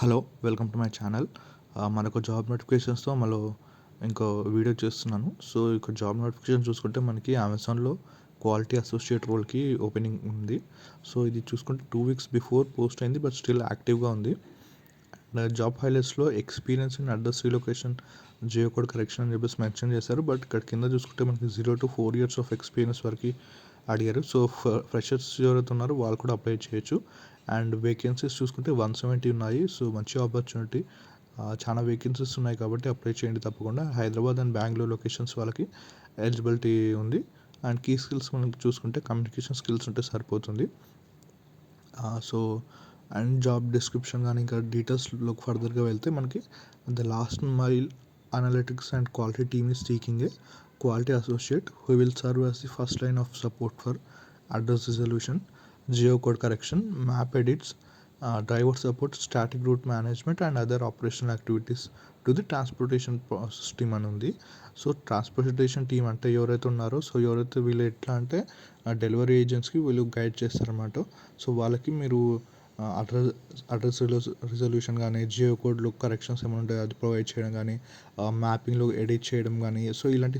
Hello! Welcome to my channel. మనకు job నోటిఫికేషన్స్‌తో ఇంకో video చేస్తున్నాను. సో, ఇక్కడ జాబ్ నోటిఫికేషన్ చూసుకుంటే మనకి అమెజాన్‌లో క్వాలిటీ అసోసియేట్ రోల్‌కి ఓపెనింగ్ ఉంది. సో, ఇది చూసుకుంటే 2 వీక్స్ బిఫోర్ పోస్ట్ అయింది. బట్ స్టిల్ యాక్టివ్‌గా ఉంది. అండ్ జాబ్ హైలైట్స్‌లో experience in address relocation, geo code correction అని చెప్పేసి మెన్షన్ చేశారు. బట్ ఇక్కడ కింద చూసుకుంటే మనకి 0-4 ఇయర్స్ ఆఫ్ ఎక్స్పీరియన్స్ వరకి అడిగారు. సో, ఫ్రెషర్స్ ఎవరైతే ఉన్నారో వాళ్ళు కూడా అప్లై చేయొచ్చు. అండ్ వేకెన్సీస్ చూసుకుంటే 170 ఉన్నాయి. సో, మంచి ఆపర్చునిటీ. చాలా వేకెన్సీస్ ఉన్నాయి కాబట్టి అప్లై చేయండి తప్పకుండా. హైదరాబాద్ అండ్ బెంగుళూరు లొకేషన్స్ వాళ్ళకి ఎలిజిబిలిటీ ఉంది. అండ్ కీ స్కిల్స్ మనం చూసుకుంటే కమ్యూనికేషన్ స్కిల్స్ ఉంటే సరిపోతుంది. సో, అండ్ జాబ్ డిస్క్రిప్షన్ కానీ ఇంకా డీటెయిల్స్లోకి ఫర్దర్గా వెళ్తే మనకి the last mile analytics and quality team is seeking A quality associate who will serve as the first line of support for address resolution, geocode correction, map edits, driver support, static route management and other operational activities to the transportation process team అని ఉంది. So transportation team అంటే ఎవరైతే ఉన్నారో ఎవరైతే వీళ్ళు ఎట్లా అంటే delivery ఏజెంట్స్కి వీళ్ళు గైడ్ చేస్తారన్నమాట. సో వాళ్ళకి మీరు అడ్రస్ అడ్రస్ రిజల్యూషన్ కానీ జియో కోడ్లో కరెక్షన్స్ ఏమైనా ఉంటాయో అది ప్రొవైడ్ చేయడం కానీ మ్యాపింగ్లో ఎడిట్ చేయడం కానీ సో ఇలాంటి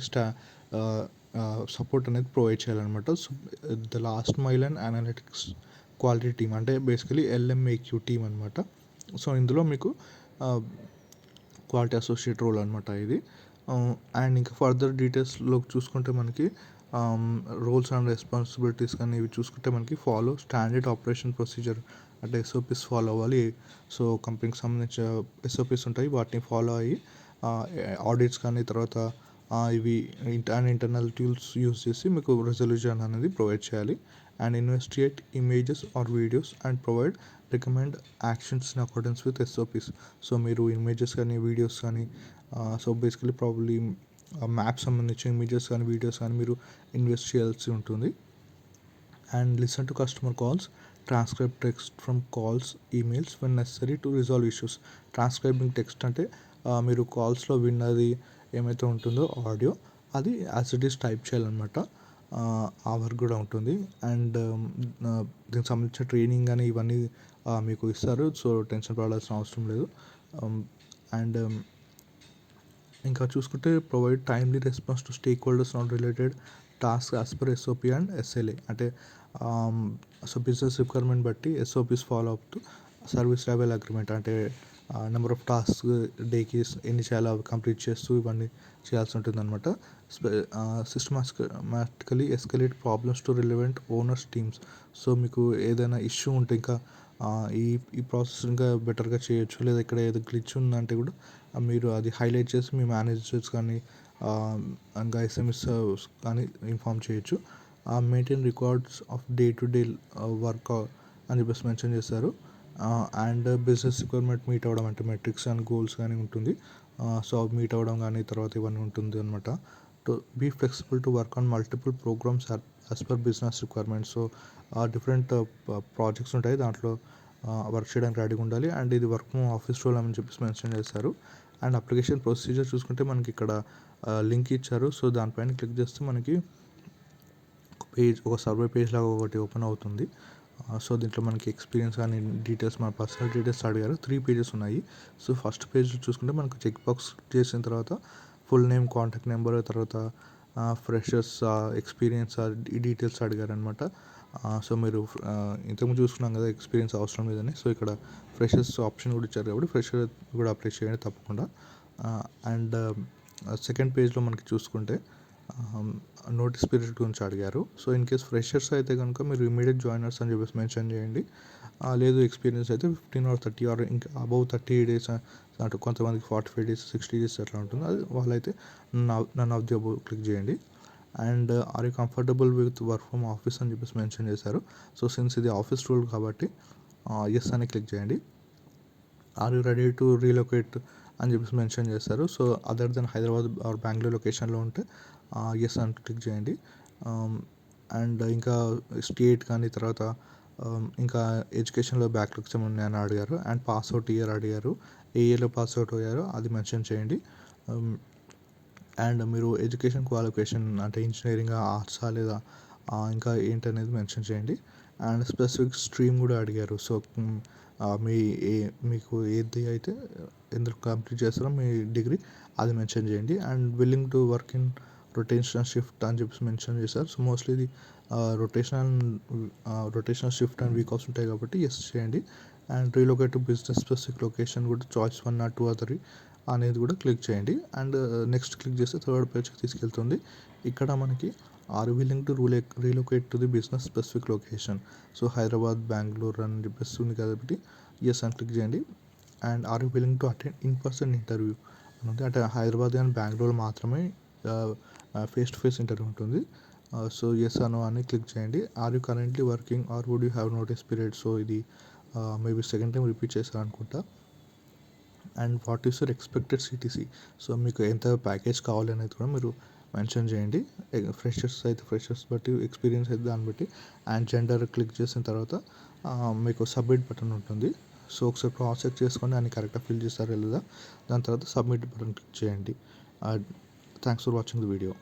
సపోర్ట్ అనేది ప్రొవైడ్ చేయాలన్నమాట. So the last mile and analytics quality team అంటే బేసికలీ ఎల్ఎంఏక్యూ టీమ్ అనమాట. సో ఇందులో మీకు క్వాలిటీ అసోసియేట్ రోల్ అనమాట ఇది. అండ్ ఇంకా ఫర్దర్ డీటెయిల్స్లోకి చూసుకుంటే మనకి రోల్స్ అండ్ రెస్పాన్సిబిలిటీస్ కానీ ఇవి చూసుకుంటే మనకి ఫాలో స్టాండర్డ్ ఆపరేషన్ ప్రొసీజర్ అంటే ఎస్ఓపిస్ ఫాలో అవ్వాలి. సో కంపెనీకి సంబంధించిన ఎస్ఓపిస్ ఉంటాయి, వాటిని ఫాలో అయ్యి ఆడిట్స్ కానీ తర్వాత ఇవి ఇంటర్నల్ టూల్స్ యూస్ చేసి మీకు రెజల్యూషన్ అనేది ప్రొవైడ్ చేయాలి. And investigate images or videos and provide recommend actions in accordance with SOPs. So మీరు ఇమేజెస్ కానీ వీడియోస్ కానీ సో బేసికలీ ప్రాబ్లీ మ్యాప్ సంబంధించిన ఇమేజెస్ కానీ వీడియోస్ కానీ మీరు ఇన్వెస్ట్ చేయాల్సి ఉంటుంది. And listen to customer calls, transcribe text from calls, emails when necessary to resolve issues. Transcribing text అంటే మీరు కాల్స్లో విన్నది ఏమైతే ఉంటుందో ఆడియో అది యాజ్ ఇట్ ఈస్ టైప్ చేయాలన్నమాట. ఆ వర్క్ కూడా ఉంటుంది. అండ్ దీనికి సంబంధించిన ట్రైనింగ్ కానీ ఇవన్నీ మీకు ఇస్తారు. సో టెన్షన్ పడాల్సిన అవసరం లేదు. అండ్ ఇంకా చూసుకుంటే provide timely response to stake holders not related task as per SOP and SLA. అంటే సో బిజినెస్ రిక్వైర్మెంట్ బట్టి SOPs follow up to service level agreement అంటే నెంబర్ ఆఫ్ టాస్క్ డేకి ఎన్ని చేయాలో అవి కంప్లీట్ చేస్తూ ఇవన్నీ చేయాల్సి ఉంటుంది అనమాట. Systematically escalate problems to relevant owners teams. So మీకు ఏదైనా ఇష్యూ ఉంటే ఇంకా ఈ ఈ ప్రాసెస్ ఇంకా బెటర్గా చేయొచ్చు లేదా ఇక్కడ ఏదో గ్లిచ్ ఉందంటే కూడా మీరు అది హైలైట్ చేసి మీ మేనేజర్స్ కానీ ఇంకా ఎస్ఎంఎస్ కానీ ఇన్ఫామ్ చేయొచ్చు. Maintain records of day to day work అని చెప్పేసి మెన్షన్ చేశారు. అండ్ బిజినెస్ రిక్వైర్మెంట్ మీట్ అవ్వడం అంటే మెట్రిక్స్ అండ్ గోల్స్ కానీ ఉంటుంది. సో అవి మీట్ అవ్వడం కానీ తర్వాత ఇవన్నీ ఉంటుంది అనమాట. To be flexible to work on multiple programs as per business requirements. So different projects ఉంటాయి, దాంట్లో వర్క్ చేయడానికి రెడీగా ఉండాలి. అండ్ ఇది వర్క్ ఫ్రమ్ ఆఫీస్ రోల్ అని చెప్పేసి మెన్షన్ చేశారు. అండ్ అప్లికేషన్ ప్రొసీజర్ చూసుకుంటే మనకి ఇక్కడ లింక్ ఇచ్చారు. సో దానిపైన క్లిక్ చేస్తే మనకి ఒక సర్వే పేజ్ లాగా ఒకటి ఓపెన్ అవుతుంది. సో దీంట్లో మనకి ఎక్స్పీరియన్స్ కానీ డీటెయిల్స్ మన పర్సనల్ డీటెయిల్స్ అడిగారు. 3 పేజెస్ ఉన్నాయి. సో ఫస్ట్ పేజ్ చూసుకుంటే మనకు చెక్ బాక్స్ చేసిన తర్వాత ఫుల్ నేమ్, కాంటాక్ట్ నెంబర్, తర్వాత ఫ్రెషర్స్ ఎక్స్పీరియన్స్ ఈ డీటెయిల్స్ అడిగారు అనమాట. సో మీరు ఇంతకుముందు చూసుకున్నాం కదా ఎక్స్పీరియన్స్ అవసరం లేదని. సో ఇక్కడ ఫ్రెషర్స్ ఆప్షన్ కూడా ఇచ్చారు కాబట్టి ఫ్రెషర్ కూడా అప్లై చేయండి తప్పకుండా. అండ్ సెకండ్ పేజ్లో మనకి చూసుకుంటే నోటీస్ పీరియడ్ గురించి అడిగారు. సో ఇన్ కేస్ ఫ్రెషర్స్ అయితే కనుక మీరు ఇమీడియట్ జాయినర్స్ అని చెప్పేసి మెన్షన్ చేయండి. లేదు ఎక్స్పీరియన్స్ అయితే 15 or 30 ఆర్ ఇంకా అబౌవ్ 30 డేస్ అటు కొంతమందికి 45 డేస్ 60 డేస్ అట్లా ఉంటుంది. అది వాళ్ళైతే none of the above click చేయండి. And are you comfortable with work from office అని చెప్పేసి మెన్షన్ చేశారు. సో సిన్స్ ఇది ఆఫీస్ రూల్ కాబట్టి ఎస్ అని క్లిక్ చేయండి. Are you ready to relocate అని చెప్పేసి మెన్షన్ చేస్తారు. So other than Hyderabad or Bengaluru లొకేషన్లో ఉంటే ఎస్ అని క్లిక్ చేయండి. అండ్ ఇంకా స్టేట్ కానీ తర్వాత ఇంకా ఎడ్యుకేషన్లో బ్యాక్లాగ్స్ ఏమైనా ఉన్నాయని అడిగారు. అండ్ పాస్అవుట్ ఇయర్ అడిగారు. ఏ ఇయర్లో పాస్అవుట్ అయ్యారో అది మెన్షన్ చేయండి. అండ్ మీరు ఎడ్యుకేషన్ క్వాలిఫికేషన్ అంటే ఇంజనీరింగ్, ఆర్ట్సా లేదా ఇంకా ఏంటనేది మెన్షన్ చేయండి. అండ్ స్పెసిఫిక్ స్ట్రీమ్ కూడా అడిగారు. సో మీ ఏ మీకు ఏది అయితే ఎందులో కంప్లీట్ చేస్తారో మీ డిగ్రీ అది మెన్షన్ చేయండి. And willing to work in rotational shift అని చెప్పేసి మెన్షన్ చేశారు. సో మోస్ట్లీ ఇది rotational rotational shift and week offs ఉంటాయి కాబట్టి ఎస్ చేయండి. And relocate to business specific location కూడా చాయిస్ 1 ఆర్ 2 ఆర్ 3 అనేది కూడా క్లిక్ చేయండి. అండ్ నెక్స్ట్ క్లిక్ చేస్తే థర్డ్ పేజ్కి తీసుకెళ్తుంది. ఇక్కడ మనకి are willing to relocate to the business specific location. So Hyderabad, Bengaluru అని చెప్పేసి ఉంది కాబట్టి ఎస్ అని క్లిక్ చేయండి. And are you willing to attend in person interview అని ఉంది. అంటే హైదరాబాద్ అండ్ బెంగళూరు మాత్రమే ఫేస్ టు ఫేస్ ఇంటర్వ్యూ ఉంటుంది. సో ఎస్ అను అని క్లిక్ చేయండి. Are you currently working or would you have notice period. So ఇది మేబీ సెకండ్ టైం రిపీట్ చేశారు అనుకుంటా. And what is your expected CTC. So మీకు ఎంత ప్యాకేజ్ కావాలి అనేది కూడా మీరు మెన్షన్ చేయండి. ఫ్రెషర్స్ అయితే ఫ్రెషర్స్ బట్టి, ఎక్స్పీరియన్స్ అయితే దాన్ని బట్టి. అండ్ జెండర్ క్లిక్ చేసిన తర్వాత మీకు సబ్మిట్ బటన్ ఉంటుంది. సో ఒకసారి క్రాస్ చెక్ చేసుకోండి అన్ని కరెక్ట్గా ఫిల్ చేస్తారో లేదా. దాని తర్వాత సబ్మిట్ బటన్ క్లిక్ చేయండి. Thanks for watching the video.